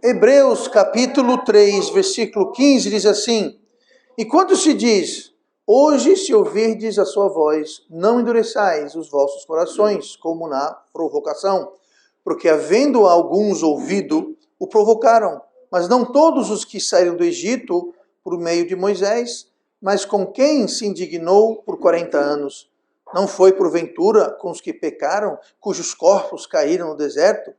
Hebreus capítulo 3, versículo 15 diz assim: E quando se diz, hoje se ouvirdes a sua voz, não endureçais os vossos corações, como na provocação, porque havendo alguns ouvido, o provocaram, mas não todos os que saíram do Egito por meio de Moisés, mas com quem se indignou por 40 anos. Não foi porventura com os que pecaram, cujos corpos caíram no deserto?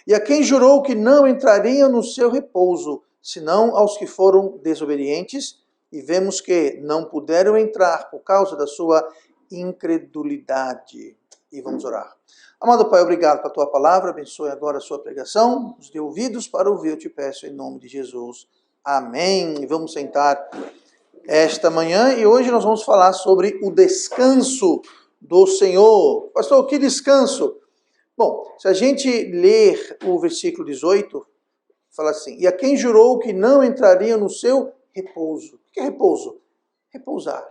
E a quem jurou que não entrariam no seu repouso, senão aos que foram desobedientes? E vemos que não puderam entrar por causa da sua incredulidade. E vamos orar. Amado Pai, obrigado pela tua palavra, abençoe agora a sua pregação, nos dê ouvidos para ouvir, eu te peço em nome de Jesus. Amém. E vamos sentar esta manhã e hoje nós vamos falar sobre o descanso do Senhor. Pastor, que descanso? Bom, se a gente ler o versículo 18, fala assim: E a quem jurou que não entrariam no seu repouso. O que é repouso? Repousar,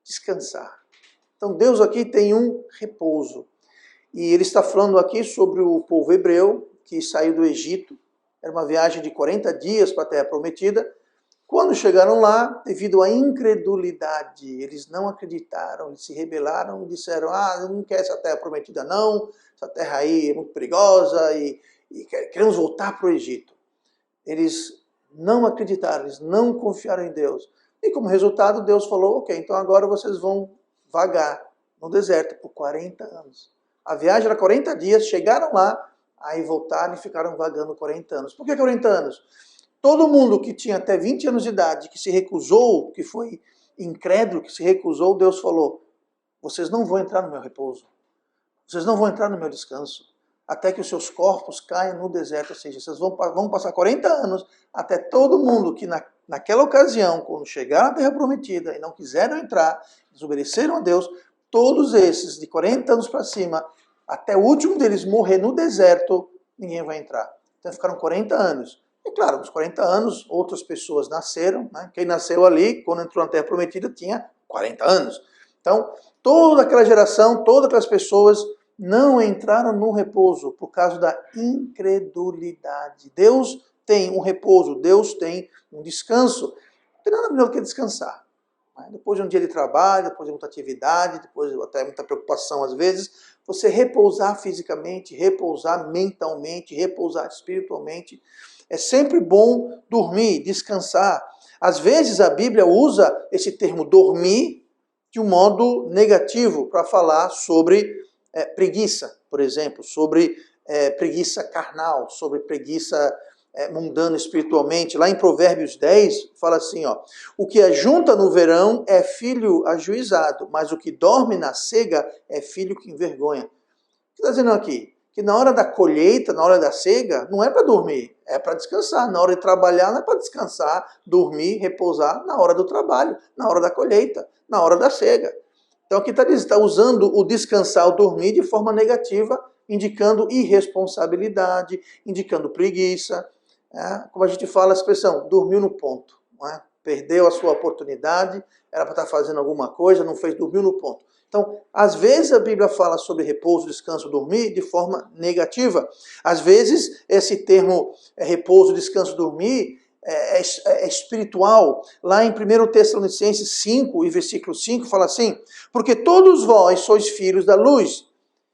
descansar. Então Deus aqui tem um repouso. E ele está falando aqui sobre o povo hebreu que saiu do Egito. Era uma viagem de 40 dias para a Terra Prometida. Quando chegaram lá, devido à incredulidade, eles não acreditaram, eles se rebelaram e disseram: eu não quero essa Terra Prometida não, essa terra aí é muito perigosa e queremos voltar para o Egito. Eles não acreditaram, eles não confiaram em Deus. E como resultado, Deus falou: ok, então agora vocês vão vagar no deserto por 40 anos. A viagem era 40 dias, chegaram lá, aí voltaram e ficaram vagando 40 anos. Por que 40 anos? Todo mundo que tinha até 20 anos de idade, que se recusou, que foi incrédulo, que se recusou, Deus falou: vocês não vão entrar no meu repouso. Vocês não vão entrar no meu descanso. Até que os seus corpos caiam no deserto. Ou seja, vocês vão passar 40 anos até todo mundo que naquela ocasião, quando chegaram à Terra Prometida e não quiseram entrar, desobedeceram a Deus, todos esses de 40 anos para cima, até o último deles morrer no deserto, ninguém vai entrar. Então ficaram 40 anos. E claro, nos 40 anos, outras pessoas nasceram. Né? Quem nasceu ali, quando entrou na Terra Prometida, tinha 40 anos. Então, toda aquela geração, todas aquelas pessoas não entraram no repouso por causa da incredulidade. Deus tem um repouso, Deus tem um descanso. Não tem nada melhor do que descansar. Depois de um dia de trabalho, depois de muita atividade, depois até muita preocupação às vezes, você repousar fisicamente, repousar mentalmente, repousar espiritualmente. É sempre bom dormir, descansar. Às vezes a Bíblia usa esse termo dormir de um modo negativo para falar sobre preguiça, por exemplo, sobre preguiça carnal, sobre preguiça mundana espiritualmente. Lá em Provérbios 10, fala assim, o que ajunta no verão é filho ajuizado, mas o que dorme na cega é filho que envergonha. O que está dizendo aqui? Que na hora da colheita, na hora da cega, não é para dormir, é para descansar. Na hora de trabalhar, não é para descansar, dormir, repousar na hora do trabalho, na hora da colheita, na hora da cega. Então aqui está usando o descansar, o dormir de forma negativa, indicando irresponsabilidade, indicando preguiça. Como a gente fala a expressão, dormiu no ponto. Não é? Perdeu a sua oportunidade, era para estar fazendo alguma coisa, não fez, dormiu no ponto. Então, às vezes a Bíblia fala sobre repouso, descanso, dormir de forma negativa. Às vezes esse termo repouso, descanso, dormir é espiritual. Lá em 1 Tessalonicenses 5 e versículo 5 fala assim: porque todos vós sois filhos da luz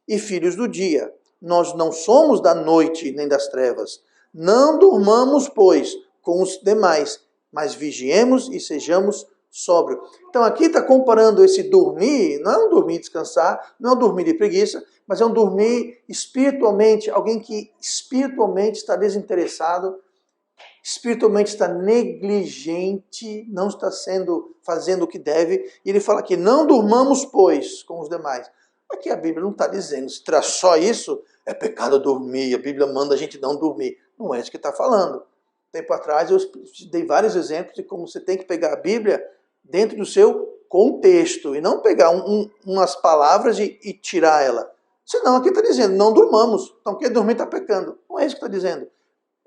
e filhos do dia. Nós não somos da noite nem das trevas. Não durmamos, pois, com os demais, mas vigiemos e sejamos sóbrio. Então aqui está comparando esse dormir, não é um dormir descansar, não é um dormir de preguiça, mas é um dormir espiritualmente, alguém que espiritualmente está desinteressado, espiritualmente está negligente, não está fazendo o que deve, e ele fala aqui: não durmamos, pois, com os demais. Aqui a Bíblia não está dizendo, se traz só isso, é pecado dormir, a Bíblia manda a gente não dormir. Não é isso que está falando. Tempo atrás eu dei vários exemplos de como você tem que pegar a Bíblia dentro do seu contexto e não pegar umas palavras e tirar ela. Senão aqui está dizendo, não durmamos. Então quem dormir está pecando. Não é isso que está dizendo.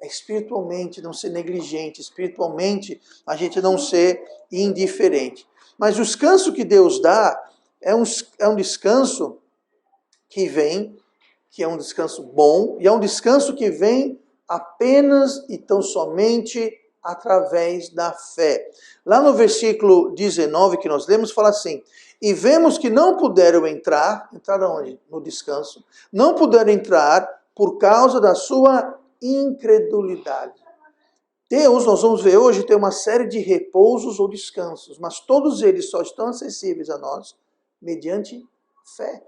É espiritualmente não ser negligente, espiritualmente a gente não ser indiferente. Mas o descanso que Deus dá é um descanso que vem, que é um descanso bom, e é um descanso que vem apenas e tão somente através da fé. Lá no versículo 19 que nós lemos, fala assim: e vemos que não puderam entrar onde? No descanso, não puderam entrar por causa da sua incredulidade. Deus, nós vamos ver hoje, tem uma série de repousos ou descansos, mas todos eles só estão acessíveis a nós mediante fé.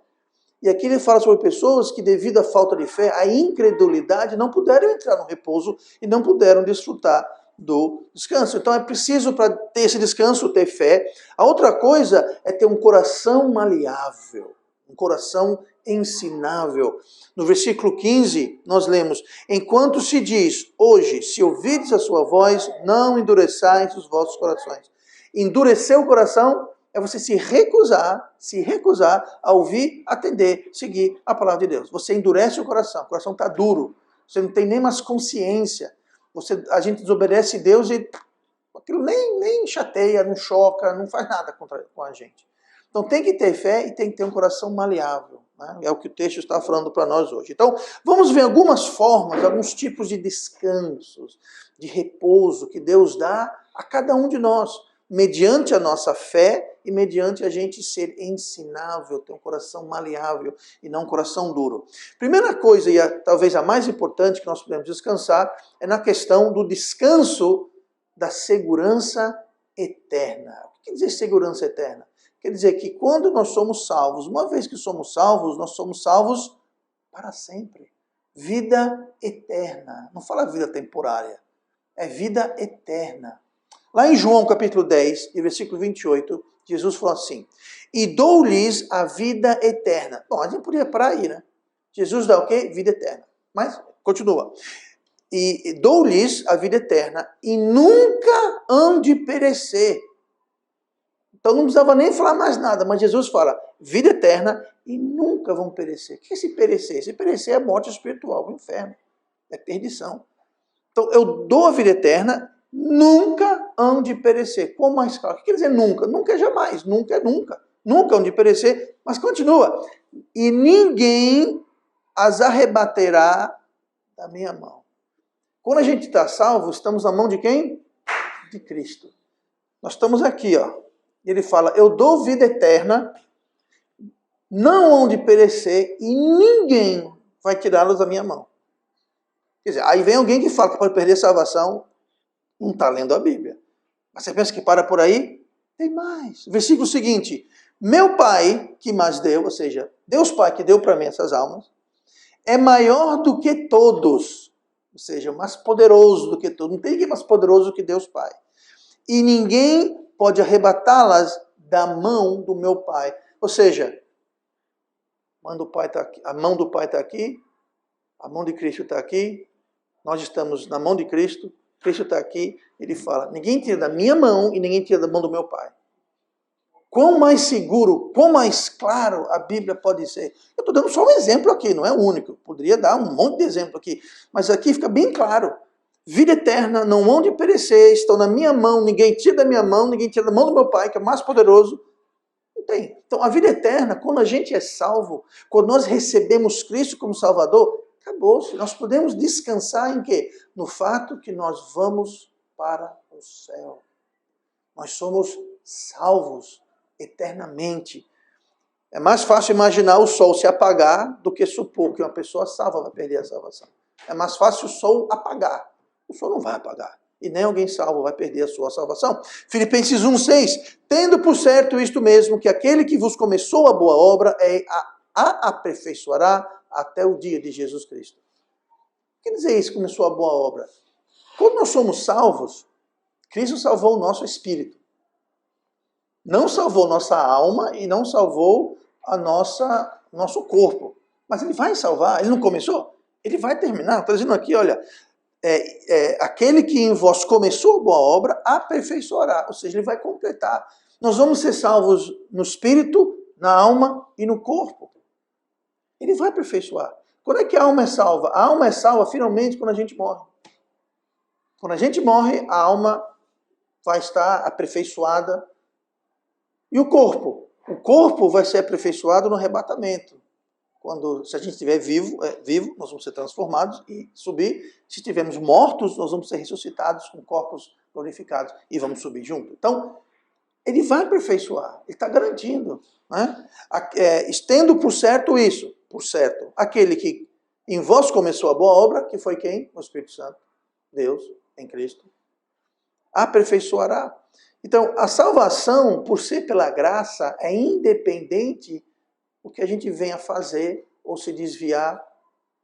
E aqui ele fala sobre pessoas que, devido à falta de fé, à incredulidade, não puderam entrar no repouso e não puderam desfrutar do descanso. Então é preciso, para ter esse descanso, ter fé. A outra coisa é ter um coração maleável, um coração ensinável. No versículo 15, nós lemos: enquanto se diz, hoje, se ouvides a sua voz, não endureçais os vossos corações. Endurecer o coração é você se recusar a ouvir, atender, seguir a palavra de Deus. Você endurece o coração está duro, você não tem nem mais consciência. A gente desobedece Deus e aquilo nem chateia, não choca, não faz nada com a gente. Então tem que ter fé e tem que ter um coração maleável. Né? É o que o texto está falando para nós hoje. Então vamos ver algumas formas, alguns tipos de descansos, de repouso que Deus dá a cada um de nós, mediante a nossa fé e mediante a gente ser ensinável, ter um coração maleável e não um coração duro. Primeira coisa, e talvez a mais importante que nós podemos descansar, é na questão do descanso da segurança eterna. O que quer dizer segurança eterna? Quer dizer que quando nós somos salvos, uma vez que somos salvos, nós somos salvos para sempre. Vida eterna. Não fala vida temporária, é vida eterna. Lá em João capítulo 10, e versículo 28, Jesus falou assim: e dou-lhes a vida eterna. Bom, a gente podia parar aí, né? Jesus dá o quê? Vida eterna. Mas, continua. E dou-lhes a vida eterna, e nunca hão de perecer. Então não precisava nem falar mais nada, mas Jesus fala, vida eterna, e nunca vão perecer. O que é esse perecer? Esse perecer é a morte espiritual, o inferno, é perdição. Então eu dou a vida eterna, nunca hão de perecer. Como mais claro? O que quer dizer nunca? Nunca é jamais, nunca é nunca. Nunca hão de perecer, mas continua. E ninguém as arrebaterá da minha mão. Quando a gente está salvo, estamos na mão de quem? De Cristo. Nós estamos aqui, ó. Ele fala, eu dou vida eterna, não hão de perecer, e ninguém vai tirá-los da minha mão. Quer dizer, aí vem alguém que fala que pode perder a salvação, não está lendo a Bíblia. Mas você pensa que para por aí? Tem mais. Versículo seguinte, meu Pai que mais deu, ou seja, Deus Pai que deu para mim essas almas, é maior do que todos, ou seja, mais poderoso do que todos. Não tem ninguém mais poderoso do que Deus Pai. E ninguém pode arrebatá-las da mão do meu Pai. Ou seja, a mão do Pai está aqui, a mão de Cristo está aqui, nós estamos na mão de Cristo, Cristo está aqui, ele fala, ninguém tira da minha mão e ninguém tira da mão do meu Pai. Quão mais seguro, quão mais claro a Bíblia pode ser. Eu estou dando só um exemplo aqui, não é o único. Poderia dar um monte de exemplo aqui, mas aqui fica bem claro. Vida eterna, não hão de perecer, estão na minha mão, ninguém tira da minha mão, ninguém tira da mão do meu Pai, que é mais poderoso. Não tem. Então, a vida eterna, quando a gente é salvo, quando nós recebemos Cristo como Salvador, acabou-se. Nós podemos descansar em quê? No fato que nós vamos para o céu. Nós somos salvos eternamente. É mais fácil imaginar o sol se apagar do que supor que uma pessoa salva vai perder a salvação. É mais fácil o sol apagar. O sol não vai apagar. E nem alguém salvo vai perder a sua salvação. Filipenses 1,6. Tendo por certo isto mesmo, que aquele que vos começou a boa obra a aperfeiçoará até o dia de Jesus Cristo. O que quer dizer isso, começou a boa obra? Quando nós somos salvos, Cristo salvou o nosso espírito. Não salvou nossa alma e não salvou nosso corpo. Mas ele vai salvar, ele não começou? Ele vai terminar. Está dizendo aqui, olha, aquele que em vós começou a boa obra, aperfeiçoará. Ou seja, ele vai completar. Nós vamos ser salvos no espírito, na alma e no corpo. Ele vai aperfeiçoar. Quando é que a alma é salva? A alma é salva finalmente quando a gente morre. Quando a gente morre, a alma vai estar aperfeiçoada. E o corpo? O corpo vai ser aperfeiçoado no arrebatamento. se a gente estiver vivo, nós vamos ser transformados e subir. Se estivermos mortos, nós vamos ser ressuscitados com corpos glorificados e vamos subir junto. Então, ele vai aperfeiçoar, ele está garantindo. Né? Estendo por certo isso, por certo, aquele que em vós começou a boa obra, que foi quem? O Espírito Santo, Deus, em Cristo, aperfeiçoará. Então, a salvação, por ser pela graça, é independente do que a gente venha fazer, ou se desviar,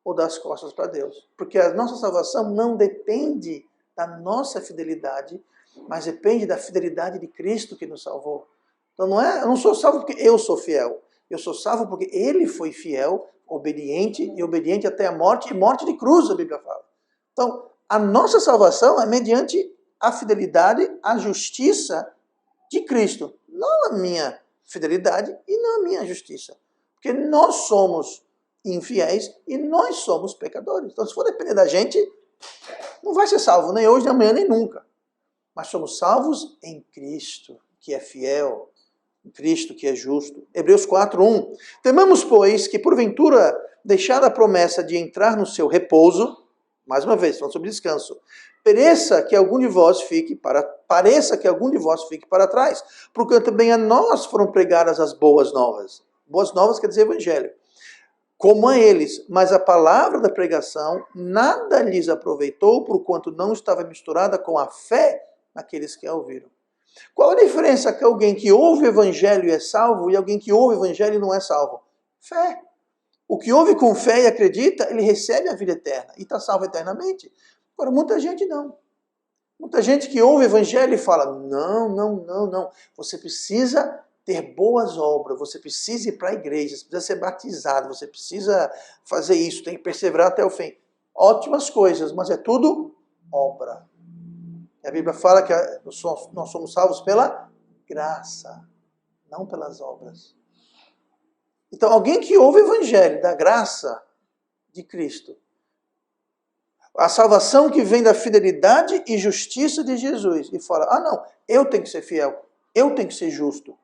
ou dar as costas para Deus. Porque a nossa salvação não depende da nossa fidelidade, mas depende da fidelidade de Cristo que nos salvou. Então eu não sou salvo porque eu sou fiel. Eu sou salvo porque Ele foi fiel, obediente, e obediente até a morte, e morte de cruz, a Bíblia fala. Então, a nossa salvação é mediante a fidelidade, a justiça de Cristo. Não a minha fidelidade e não a minha justiça. Porque nós somos infiéis e nós somos pecadores. Então, se for depender da gente, não vai ser salvo nem hoje, nem amanhã, nem nunca. Mas somos salvos em Cristo, que é fiel, em Cristo, que é justo. Hebreus 4:1. Temamos, pois, que porventura, deixada a promessa de entrar no seu repouso, mais uma vez, falando sobre descanso, pareça que algum de vós fique para trás, porque também a nós foram pregadas as boas novas. Boas novas quer dizer evangelho. Como a eles, mas a palavra da pregação nada lhes aproveitou, porquanto não estava misturada com a fé naqueles que a ouviram. Qual a diferença que alguém que ouve o evangelho é salvo e alguém que ouve o evangelho não é salvo? Fé. O que ouve com fé e acredita, ele recebe a vida eterna e está salvo eternamente. Agora, muita gente não. Muita gente que ouve o evangelho e fala, não. Você precisa ter boas obras, você precisa ir para a igreja, você precisa ser batizado, você precisa fazer isso, tem que perseverar até o fim. Ótimas coisas, mas é tudo obra. E a Bíblia fala que nós somos salvos pela graça, não pelas obras. Então, alguém que ouve o evangelho da graça de Cristo, a salvação que vem da fidelidade e justiça de Jesus, e fala, não, eu tenho que ser fiel, eu tenho que ser justo.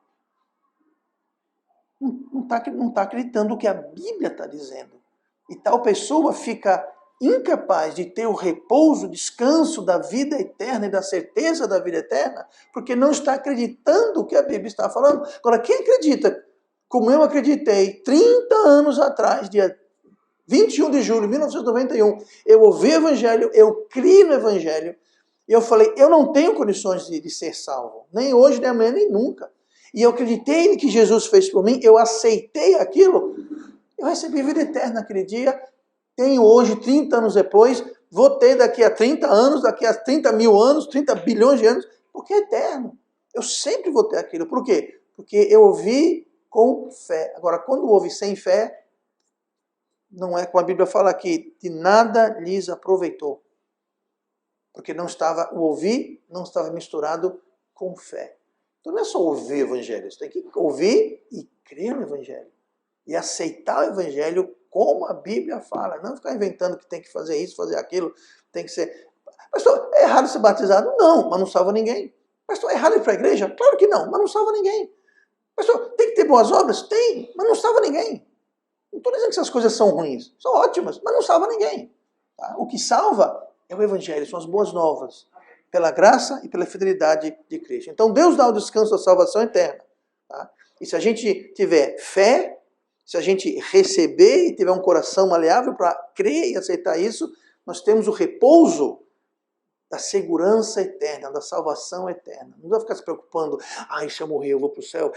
Não está acreditando no que a Bíblia está dizendo. E tal pessoa fica incapaz de ter o repouso, o descanso da vida eterna e da certeza da vida eterna, porque não está acreditando o que a Bíblia está falando. Agora, quem acredita, como eu acreditei 30 anos atrás, dia 21 de julho de 1991, eu ouvi o Evangelho, eu criei no Evangelho, e eu falei, eu não tenho condições de ser salvo, nem hoje, nem amanhã, nem nunca. E eu acreditei no que Jesus fez por mim, eu aceitei aquilo, eu recebi vida eterna naquele dia, tenho hoje, 30 anos depois, vou ter daqui a 30 anos, daqui a 30 mil anos, 30 bilhões de anos, porque é eterno. Eu sempre vou ter aquilo. Por quê? Porque eu ouvi com fé. Agora, quando ouve sem fé, não é como a Bíblia fala aqui, de nada lhes aproveitou. Porque o ouvir não estava misturado com fé. Então não é só ouvir o Evangelho, você tem que ouvir e crer no Evangelho. E aceitar o Evangelho como a Bíblia fala. Não ficar inventando que tem que fazer isso, fazer aquilo, tem que ser... Pastor, é errado ser batizado? Não, mas não salva ninguém. Pastor, é errado ir para a igreja? Claro que não, mas não salva ninguém. Pastor, tem que ter boas obras? Tem, mas não salva ninguém. Não estou dizendo que essas coisas são ruins, são ótimas, mas não salva ninguém. Tá? O que salva é o Evangelho, são as boas novas, pela graça e pela fidelidade de Cristo. Então Deus dá o descanso da salvação eterna. Tá? E se a gente tiver fé, se a gente receber e tiver um coração maleável para crer e aceitar isso, nós temos o repouso da segurança eterna, da salvação eterna. Não vai ficar se preocupando, se eu morrer eu vou para o céu,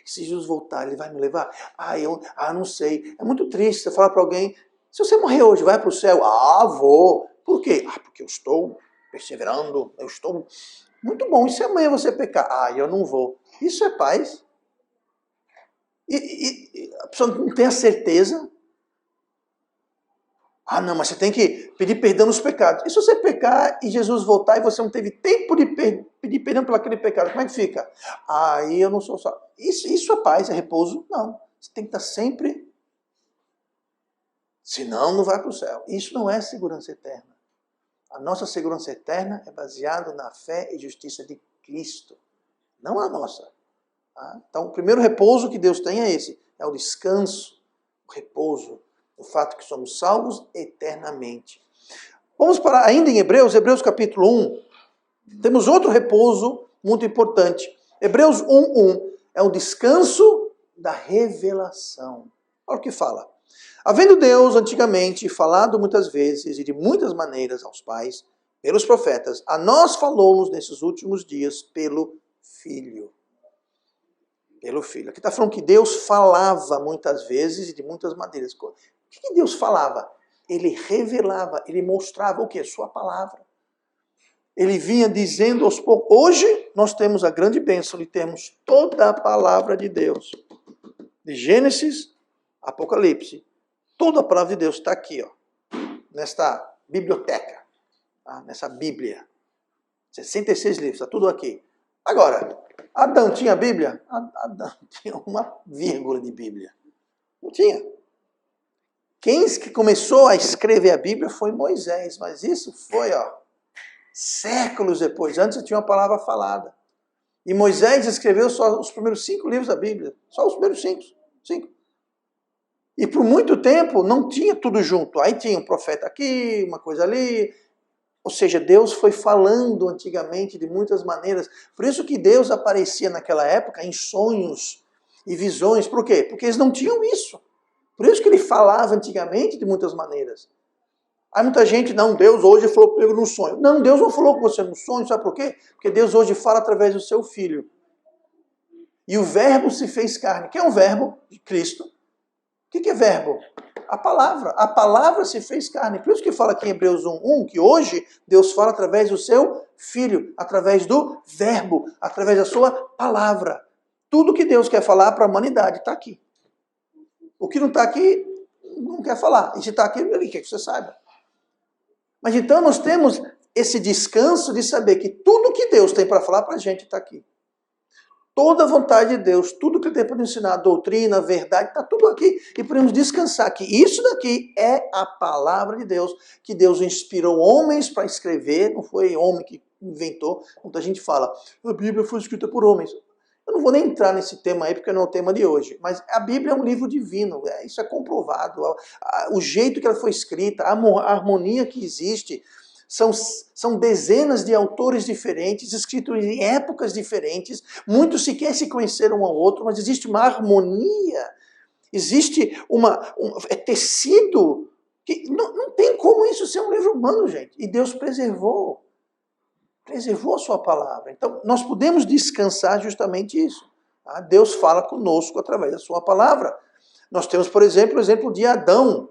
se Jesus voltar ele vai me levar, eu não sei. É muito triste você falar para alguém, se você morrer hoje vai para o céu, vou. Por quê? Porque eu estou perseverando, eu estou... Muito bom, e se amanhã você pecar? Eu não vou. Isso é paz? E a pessoa não tem a certeza. Não, mas você tem que pedir perdão nos pecados. E se você pecar e Jesus voltar e você não teve tempo de pedir perdão por aquele pecado, como é que fica? Eu não sou só... Isso é paz, é repouso? Não. Você tem que estar sempre... Senão não vai para o céu. Isso não é segurança eterna. A nossa segurança eterna é baseada na fé e justiça de Cristo, não a nossa. Tá? Então, o primeiro repouso que Deus tem é esse, é o descanso o repouso, o fato que somos salvos eternamente. Vamos para ainda em Hebreus capítulo 1. Temos outro repouso muito importante. Hebreus 1:1 é o descanso da revelação. Olha o que fala. Havendo Deus antigamente falado muitas vezes e de muitas maneiras aos pais, pelos profetas, a nós falou-nos nesses últimos dias pelo Filho. Pelo Filho. Aqui está falando que Deus falava muitas vezes e de muitas maneiras. O que Deus falava? Ele revelava, ele mostrava o quê? Sua palavra. Ele vinha dizendo aos poucos. Hoje nós temos a grande bênção de termos toda a palavra de Deus. De Gênesis, Apocalipse. Toda a palavra de Deus está aqui, ó, nesta biblioteca, tá? Nessa Bíblia. 66 livros, está tudo aqui. Agora, Adão tinha Bíblia? Adão tinha uma vírgula de Bíblia. Não tinha. Quem que começou a escrever a Bíblia foi Moisés, mas isso foi, séculos depois. Antes tinha uma palavra falada. E Moisés escreveu só os primeiros 5 livros da Bíblia. Só os primeiros 5. E por muito tempo não tinha tudo junto. Aí tinha um profeta aqui, uma coisa ali. Ou seja, Deus foi falando antigamente de muitas maneiras. Por isso que Deus aparecia naquela época em sonhos e visões. Por quê? Porque eles não tinham isso. Por isso que ele falava antigamente de muitas maneiras. Aí muita gente, não, Deus hoje falou comigo num sonho. Não, Deus não falou com você num sonho, sabe por quê? Porque Deus hoje fala através do seu Filho. E o verbo se fez carne. Quem é o verbo? De Cristo. O que é verbo? A palavra. A palavra se fez carne. Por isso que fala aqui em Hebreus 1:1 que hoje Deus fala através do seu Filho, através do verbo, através da sua palavra. Tudo que Deus quer falar para a humanidade está aqui. O que não está aqui, não quer falar. E se está aqui, ele quer que você saiba. Mas então nós temos esse descanso de saber que tudo que Deus tem para falar para a gente está aqui. Toda a vontade de Deus, tudo que ele tem para nos ensinar, a doutrina, a verdade, está tudo aqui. E podemos descansar que isso daqui é a palavra de Deus, que Deus inspirou homens para escrever, não foi homem que inventou. Muita gente fala, a Bíblia foi escrita por homens. Eu não vou nem entrar nesse tema aí, porque não é o tema de hoje. Mas a Bíblia é um livro divino, isso é comprovado. O jeito que ela foi escrita, a harmonia que existe, são dezenas de autores diferentes, escritos em épocas diferentes. Muitos sequer se conheceram um ao outro, mas existe uma harmonia, existe é tecido. Que não tem como isso ser um livro humano, gente. E Deus preservou a sua palavra. Então, nós podemos descansar justamente isso. Tá? Deus fala conosco através da sua palavra. Nós temos, por exemplo, o exemplo de Adão.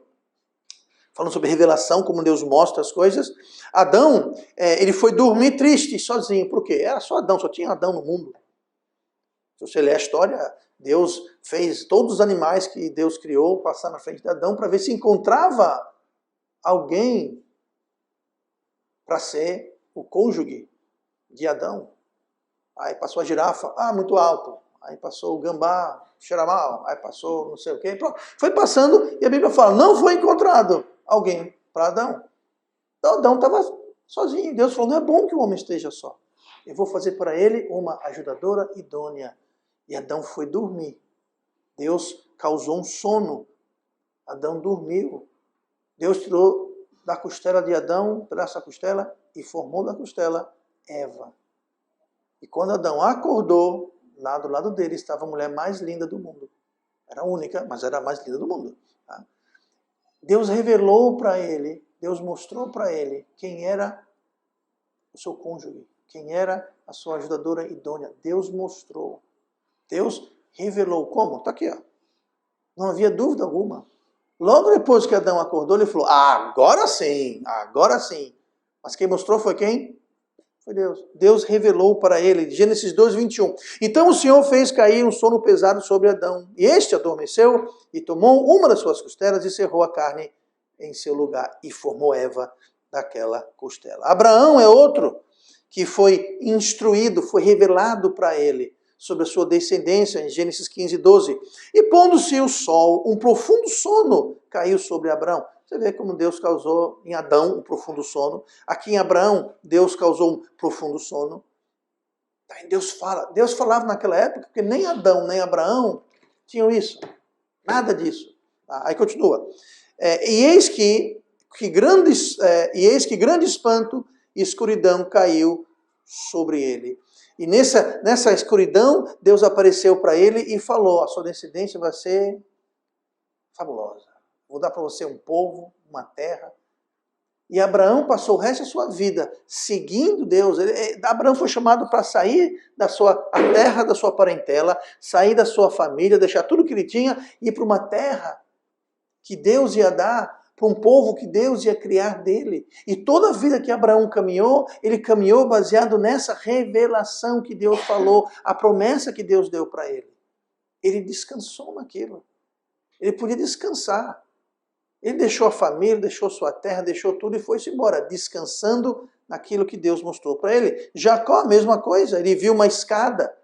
Falando sobre revelação, como Deus mostra as coisas. Adão, ele foi dormir triste, sozinho. Por quê? Era só Adão, só tinha Adão no mundo. Se você ler a história, Deus fez todos os animais que Deus criou passar na frente de Adão para ver se encontrava alguém para ser o cônjuge de Adão. Aí passou a girafa, muito alto. Aí passou o gambá, cheira mal. Aí passou não sei o quê. Pronto. Foi passando e a Bíblia fala, não foi encontrado alguém para Adão. Então Adão estava sozinho. Deus falou, não é bom que o homem esteja só. Eu vou fazer para ele uma ajudadora idônea. E Adão foi dormir. Deus causou um sono. Adão dormiu. Deus tirou da costela de Adão, um pedaço da costela, e formou da costela Eva. E quando Adão acordou, lá do lado dele estava a mulher mais linda do mundo. Era única, mas era a mais linda do mundo. Tá? Deus revelou para ele, Deus mostrou para ele quem era o seu cônjuge, quem era a sua ajudadora idônea. Deus mostrou. Deus revelou. Como? Está aqui, ó. Não havia dúvida alguma. Logo depois que Adão acordou, ele falou, agora sim, agora sim. Mas quem mostrou foi quem? Foi Deus. Deus revelou para ele, Gênesis 2:21. Então o Senhor fez cair um sono pesado sobre Adão. E este adormeceu e tomou uma das suas costelas e cerrou a carne em seu lugar. E formou Eva daquela costela. Abraão é outro que foi instruído, foi revelado para ele sobre a sua descendência, em Gênesis 15:12. E pondo-se o sol, um profundo sono caiu sobre Abraão. Você vê como Deus causou em Adão um profundo sono. Aqui em Abraão, Deus causou um profundo sono. Deus falava naquela época, porque nem Adão, nem Abraão tinham isso. Nada disso. Aí continua. E eis que grande espanto e escuridão caiu sobre ele. E nessa escuridão, Deus apareceu para ele e falou: a sua descendência vai ser fabulosa. Vou dar para você um povo, uma terra. E Abraão passou o resto da sua vida seguindo Deus. Abraão foi chamado para sair da a terra da sua parentela, sair da sua família, deixar tudo que ele tinha e ir para uma terra que Deus ia dar, para um povo que Deus ia criar dele. E toda a vida que Abraão caminhou, ele caminhou baseado nessa revelação que Deus falou, a promessa que Deus deu para ele. Ele descansou naquilo. Ele podia descansar. Ele deixou a família, deixou sua terra, deixou tudo e foi-se embora, descansando naquilo que Deus mostrou para ele. Jacó, a mesma coisa, ele viu uma escada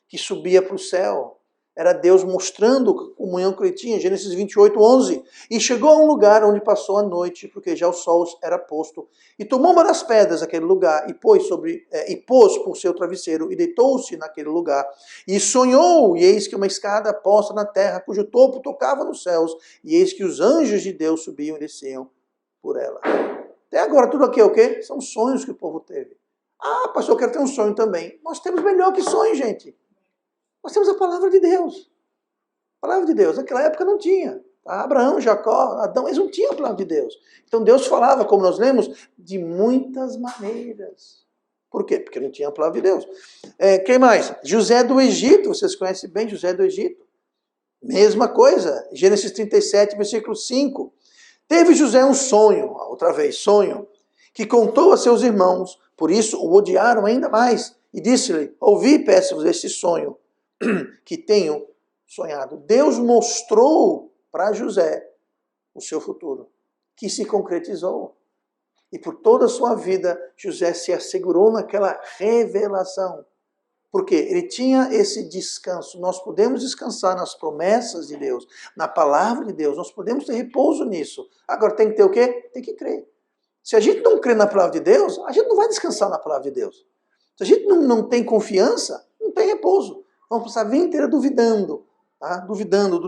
que subia para o céu. Era Deus mostrando a comunhão que ele tinha, Gênesis 28, 11. E chegou a um lugar onde passou a noite, porque já o sol era posto. E tomou uma das pedras daquele lugar e pôs por seu travesseiro e deitou-se naquele lugar. E sonhou, e eis que uma escada posta na terra, cujo topo tocava nos céus. E eis que os anjos de Deus subiam e desciam por ela. Até agora tudo aqui é o quê? São sonhos que o povo teve. Ah, pastor, eu quero ter um sonho também. Nós temos melhor que sonho, gente. Nós temos a palavra de Deus. A palavra de Deus, naquela época não tinha. Abraão, Jacó, Adão, eles não tinham a palavra de Deus. Então Deus falava, como nós lemos, de muitas maneiras. Por quê? Porque não tinha a palavra de Deus. Quem mais? José do Egito, vocês conhecem bem José do Egito. Mesma coisa, Gênesis 37, versículo 5. Teve José um sonho, outra vez, sonho, que contou a seus irmãos, por isso o odiaram ainda mais. E disse-lhe, ouvi, peço-vos, esse sonho que tenho sonhado. Deus mostrou para José o seu futuro, que se concretizou. E por toda a sua vida, José se assegurou naquela revelação. Porque ele tinha esse descanso. Nós podemos descansar nas promessas de Deus, na palavra de Deus. Nós podemos ter repouso nisso. Agora tem que ter o quê? Tem que crer. Se a gente não crê na palavra de Deus, a gente não vai descansar na palavra de Deus. Se a gente não tem confiança, não tem repouso. Vamos passar a vida inteira duvidando. Tá? Duvidando.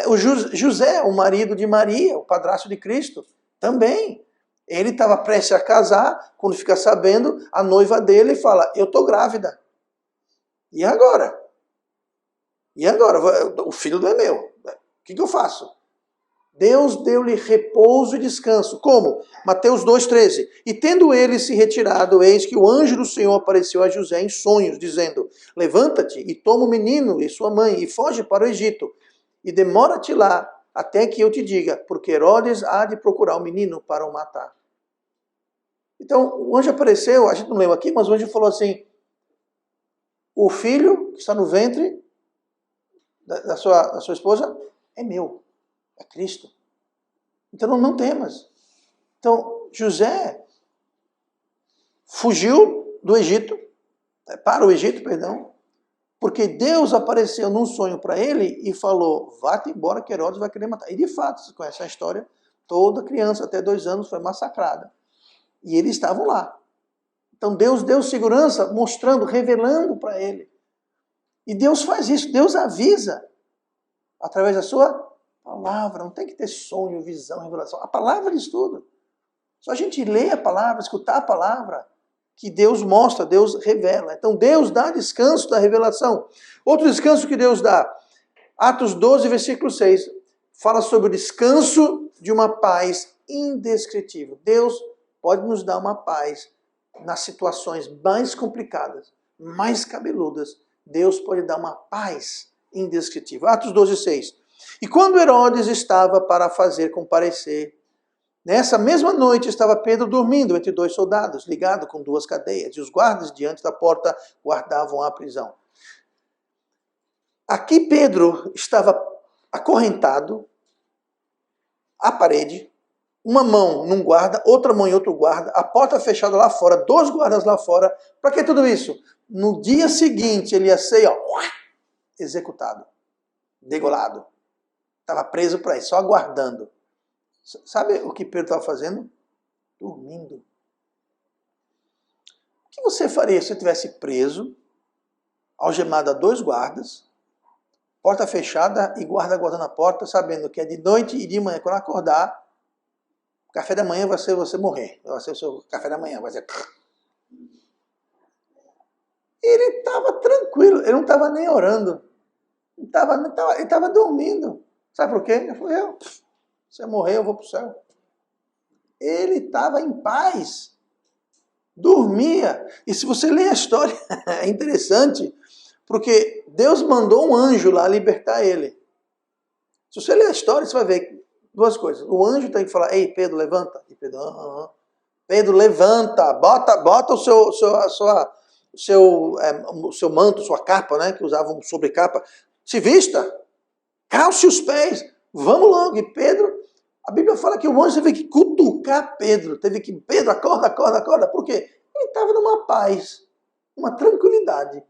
O José, o marido de Maria, o padrasto de Cristo, também. Ele estava prestes a casar, quando fica sabendo, a noiva dele fala, eu estou grávida. E agora? O filho não é meu. O que eu faço? Deus deu-lhe repouso e descanso. Como? Mateus 2,13. E tendo ele se retirado, eis que o anjo do Senhor apareceu a José em sonhos, dizendo, levanta-te e toma o menino e sua mãe e foge para o Egito. E demora-te lá até que eu te diga, porque Herodes há de procurar o menino para o matar. Então, o anjo apareceu, a gente não leu aqui, mas o anjo falou assim, o filho que está no ventre da sua esposa é meu. É Cristo. Então não temas. Então José fugiu do Egito, para o Egito, perdão, porque Deus apareceu num sonho para ele e falou, vá-te embora que Herodes vai querer matar. E de fato, você conhece a história, toda criança até 2 anos foi massacrada. E eles estavam lá. Então Deus deu segurança, mostrando, revelando para ele. E Deus faz isso, Deus avisa através da sua palavra, não tem que ter sonho, visão, revelação. A palavra diz tudo. Só a gente ler a palavra, escutar a palavra, que Deus mostra, Deus revela. Então Deus dá descanso da revelação. Outro descanso que Deus dá, Atos 12, versículo 6, fala sobre o descanso de uma paz indescritível. Deus pode nos dar uma paz nas situações mais complicadas, mais cabeludas. Deus pode dar uma paz indescritível. Atos 12, 6. E quando Herodes estava para fazer comparecer, nessa mesma noite estava Pedro dormindo entre 2 soldados, ligado com 2 cadeias, e os guardas diante da porta guardavam a prisão. Aqui Pedro estava acorrentado à parede, uma mão num guarda, outra mão em outro guarda, a porta fechada lá fora, 2 guardas lá fora. Para que tudo isso? No dia seguinte ele ia ser executado, degolado. Estava preso para isso, só aguardando. Sabe o que Pedro estava fazendo? Dormindo. O que você faria se você estivesse preso, algemado a 2 guardas, porta fechada e guarda guardando a porta, sabendo que é de noite e de manhã. Quando acordar, o café da manhã vai ser você morrer. Vai ser o seu café da manhã, vai ser... Ele estava tranquilo, ele não estava nem orando. Ele estava dormindo. Sabe por quê? Ele falou, se eu morrer, eu vou para o céu. Ele estava em paz. Dormia. E se você ler a história, é interessante, porque Deus mandou um anjo lá libertar ele. Se você ler a história, você vai ver duas coisas. O anjo tem que falar, ei, Pedro, levanta. E Pedro, Pedro, levanta, bota o seu manto, sua capa, né, que usavam sobrecapa, se vista, calce os pés, vamos logo. E Pedro, a Bíblia fala que o anjo teve que cutucar Pedro, Pedro, acorda. Por quê? Ele estava numa paz, uma tranquilidade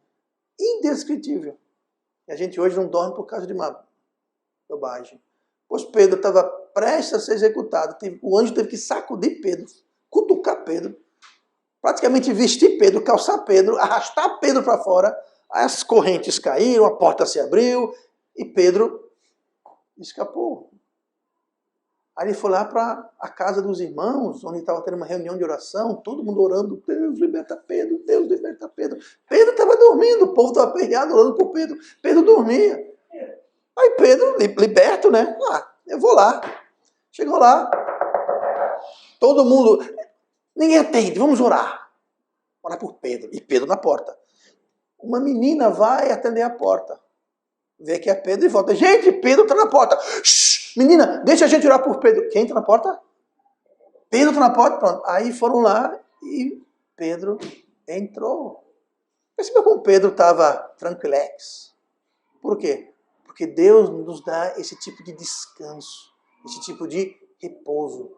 indescritível. E a gente hoje não dorme por causa de uma bobagem. Pois Pedro estava prestes a ser executado, o anjo teve que sacudir Pedro, cutucar Pedro, praticamente vestir Pedro, calçar Pedro, arrastar Pedro para fora, as correntes caíram, a porta se abriu e Pedro escapou. Aí ele foi lá para a casa dos irmãos, onde estava tendo uma reunião de oração, todo mundo orando, Deus liberta Pedro, Deus liberta Pedro. Pedro estava dormindo, o povo estava aperreado orando por Pedro. Pedro dormia. Aí Pedro, liberto, né? Eu vou lá. Chegou lá, todo mundo, ninguém atende, vamos orar. Orar por Pedro. E Pedro na porta. Uma menina vai atender a porta. Vê que é Pedro e volta. Gente, Pedro está na porta. Shhh, menina, deixa a gente orar por Pedro. Quem está na porta? Pedro está na porta. Pronto. Aí foram lá e Pedro entrou. Percebeu como Pedro estava tranquilex? Por quê? Porque Deus nos dá esse tipo de descanso, esse tipo de repouso.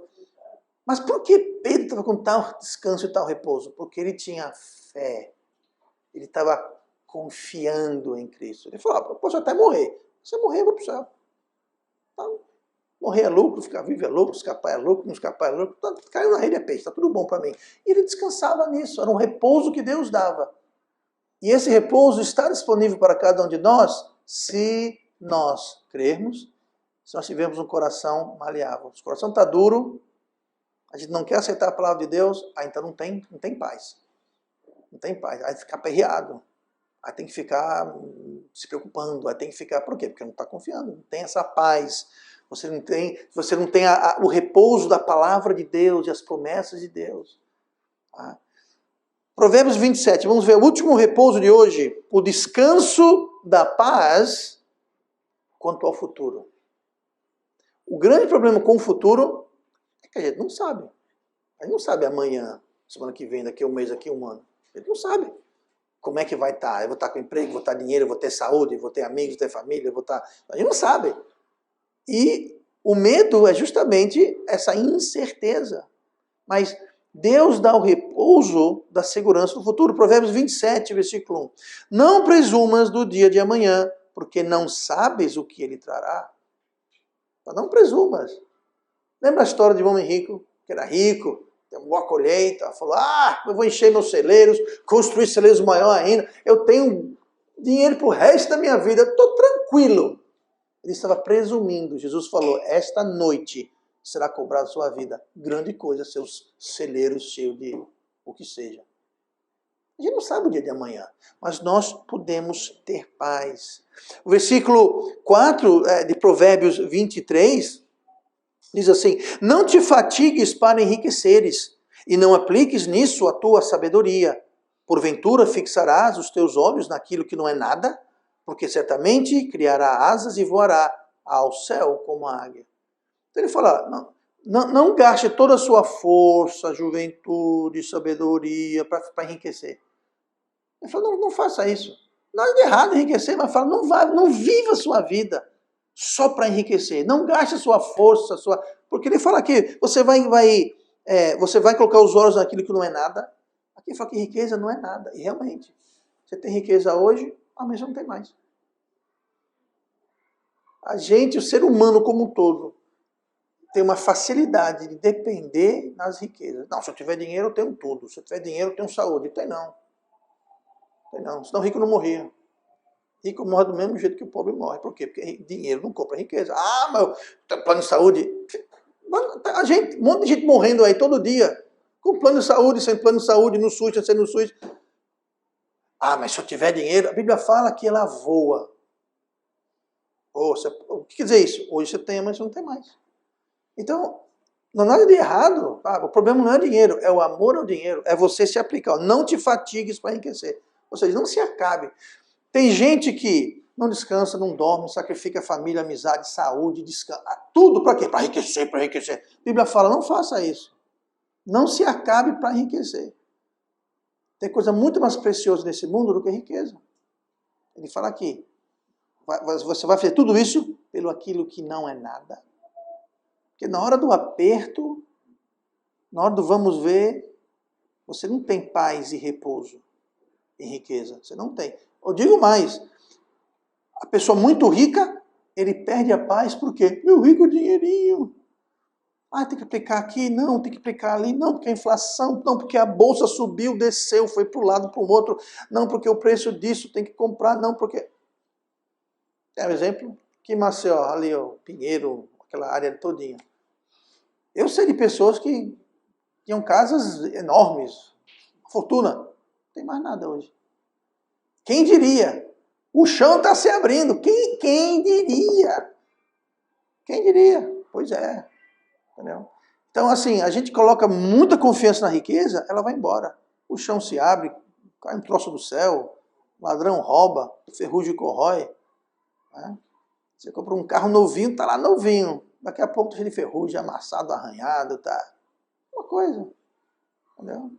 Mas por que Pedro estava com tal descanso e tal repouso? Porque ele tinha fé. Ele estava confiando em Cristo. Ele falou, eu posso até morrer. Se eu morrer, eu vou para o céu. Então, morrer é lucro, ficar vivo é lucro, escapar é lucro, não escapar é lucro. Então, caiu na rede é peixe, está tudo bom para mim. E ele descansava nisso, era um repouso que Deus dava. E esse repouso está disponível para cada um de nós se nós crermos, se nós tivermos um coração maleável. Se o coração está duro, a gente não quer aceitar a palavra de Deus, então não tem paz. Não tem paz. Aí fica aperreado. Aí tem que ficar se preocupando. Aí tem que ficar... Por quê? Porque não está confiando. Não tem essa paz. Você não tem o repouso da palavra de Deus e as promessas de Deus. Tá? Provérbios 27. Vamos ver o último repouso de hoje. O descanso da paz quanto ao futuro. O grande problema com o futuro é que a gente não sabe. A gente não sabe amanhã, semana que vem, daqui a um mês, daqui a um ano. A gente não sabe como é que vai estar. Eu vou estar com emprego, vou estar dinheiro, vou ter saúde, vou ter amigos, vou ter família, vou estar... A gente não sabe. E o medo é justamente essa incerteza. Mas Deus dá o repouso da segurança do futuro. Provérbios 27, versículo 1. Não presumas do dia de amanhã, porque não sabes o que ele trará. Não presumas. Lembra a história de um homem rico, que era rico, tem uma boa colheita, falou, eu vou encher meus celeiros, construir celeiros maior ainda, eu tenho dinheiro para o resto da minha vida, estou tranquilo. Ele estava presumindo. Jesus falou, esta noite será cobrada a sua vida. Grande coisa, seus celeiros cheios de o que seja. A gente não sabe o dia de amanhã, mas nós podemos ter paz. O versículo 4 de Provérbios 23 diz assim, não te fatigues para enriqueceres, e não apliques nisso a tua sabedoria. Porventura fixarás os teus olhos naquilo que não é nada, porque certamente criará asas e voará ao céu como a águia. Então ele fala, não gaste toda a sua força, juventude, sabedoria para enriquecer. Ele falou, não faça isso. Nada de errado enriquecer, mas fala, não viva a sua vida só para enriquecer. Não gaste a sua força, porque ele fala que você vai colocar os olhos naquilo que não é nada. Aqui fala que riqueza não é nada. E realmente, você tem riqueza hoje, amanhã não tem mais. A gente, o ser humano como um todo, tem uma facilidade de depender das riquezas. Não, se eu tiver dinheiro, eu tenho tudo. Se eu tiver dinheiro, eu tenho saúde. Tem não. Senão o rico não morria. Rico morre do mesmo jeito que o pobre morre. Por quê? Porque dinheiro não compra riqueza. Ah, mas plano de saúde. Um monte de gente morrendo aí todo dia. Com plano de saúde, sem plano de saúde, no SUS, sem no SUS. Ah, mas se eu tiver dinheiro, a Bíblia fala que ela voa. O que quer dizer isso? Hoje você tem, mas você não tem mais. Então, não há nada de errado. O problema não é dinheiro, é o amor ao dinheiro. É você se aplicar. Não te fatigues para enriquecer. Ou seja, não se acabe. Tem gente que não descansa, não dorme, sacrifica família, amizade, saúde, descanso. Tudo para quê? Para enriquecer, para enriquecer. A Bíblia fala, não faça isso. Não se acabe para enriquecer. Tem coisa muito mais preciosa nesse mundo do que riqueza. Ele fala aqui, você vai fazer tudo isso pelo aquilo que não é nada. Porque na hora do aperto, na hora do vamos ver, você não tem paz e repouso em riqueza. Você não tem. Eu digo mais, a pessoa muito rica, ele perde a paz por quê? Meu rico dinheirinho. Tem que aplicar aqui, não, tem que aplicar ali, não, porque a inflação, não, porque a bolsa subiu, desceu, foi para um lado, para o outro, não, porque o preço disso tem que comprar, não, porque... É um exemplo que Maceió, ali, ó, Pinheiro, aquela área todinha. Eu sei de pessoas que tinham casas enormes, fortuna, não tem mais nada hoje. Quem diria? O chão está se abrindo, quem diria? Quem diria? Pois é. Entendeu? Então, assim, a gente coloca muita confiança na riqueza, ela vai embora. O chão se abre, cai um troço do céu, o ladrão rouba, ferrugem corrói. Né? Você compra um carro novinho, tá lá novinho. Daqui a pouco tá cheio de ferrugem, amassado, arranhado, tá? Uma coisa. Entendeu?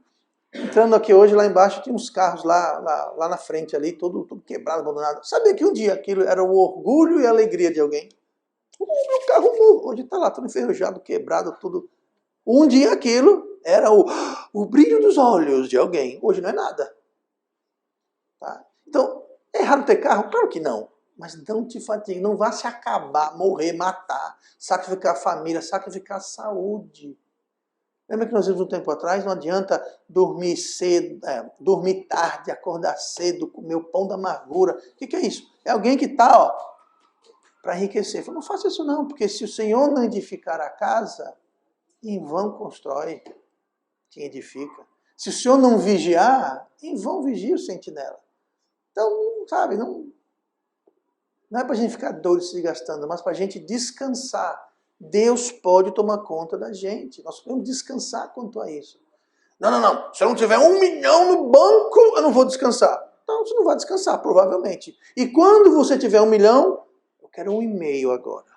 Entrando aqui hoje, lá embaixo, tinha uns carros lá na frente ali, tudo quebrado, abandonado. Sabia que um dia aquilo era o orgulho e a alegria de alguém? O meu carro novo, hoje tá lá, tudo enferrujado, quebrado, tudo. Um dia aquilo era o brilho dos olhos de alguém. Hoje não é nada. Tá? Então, é errado ter carro? Claro que não. Mas não te fatigue, não vá se acabar, morrer, matar, sacrificar a família, sacrificar a saúde. Lembra que nós vimos um tempo atrás? Não adianta dormir cedo, dormir tarde, acordar cedo, comer o pão da amargura. O que é isso? É alguém que está para enriquecer. Não faça isso não, porque se o Senhor não edificar a casa, em vão constrói quem edifica. Se o Senhor não vigiar, em vão vigia o sentinela. Então, sabe, não é para a gente ficar doido se gastando, mas para a gente descansar. Deus pode tomar conta da gente. Nós podemos descansar quanto a isso. Não. Se eu não tiver 1 milhão no banco, eu não vou descansar. Então, você não vai descansar, provavelmente. E quando você tiver 1 milhão, eu quero 1,5 agora.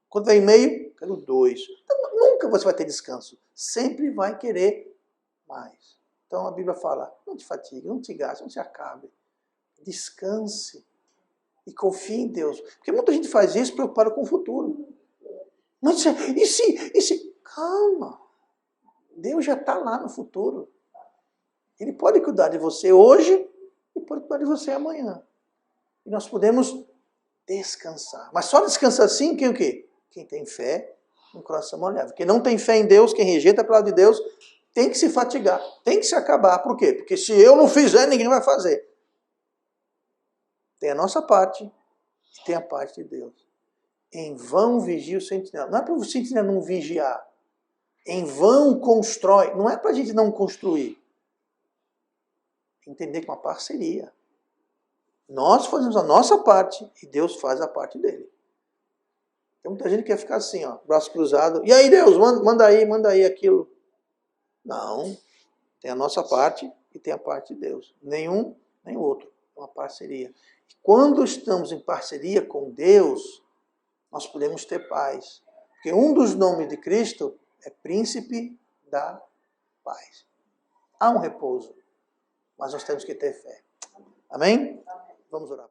Quando tiver 1,5, eu quero 2. Então, nunca você vai ter descanso. Sempre vai querer mais. Então, a Bíblia fala, não te fatigue, não te gaste, não te acabe. Descanse. E confie em Deus. Porque muita gente faz isso preocupada com o futuro. Mas e se... Calma. Deus já está lá no futuro. Ele pode cuidar de você hoje e pode cuidar de você amanhã. E nós podemos descansar. Mas só descansa assim quem o quê? Quem tem fé, um coração molhado. Quem não tem fé em Deus, quem rejeita a palavra de Deus, tem que se fatigar, tem que se acabar. Por quê? Porque se eu não fizer, ninguém vai fazer. Tem a nossa parte e tem a parte de Deus. Em vão vigia o sentinela. Não é para o sentinela não vigiar. Em vão constrói. Não é para a gente não construir. Entender que é uma parceria. Nós fazemos a nossa parte e Deus faz a parte dele. Tem muita gente que quer ficar assim, ó, braço cruzado. E aí, Deus, manda aí aquilo. Não. Tem a nossa parte e tem a parte de Deus. Nenhum, nem o outro. É uma parceria. Quando estamos em parceria com Deus, nós podemos ter paz. Porque um dos nomes de Cristo é Príncipe da Paz. Há um repouso, mas nós temos que ter fé. Amém? Vamos orar.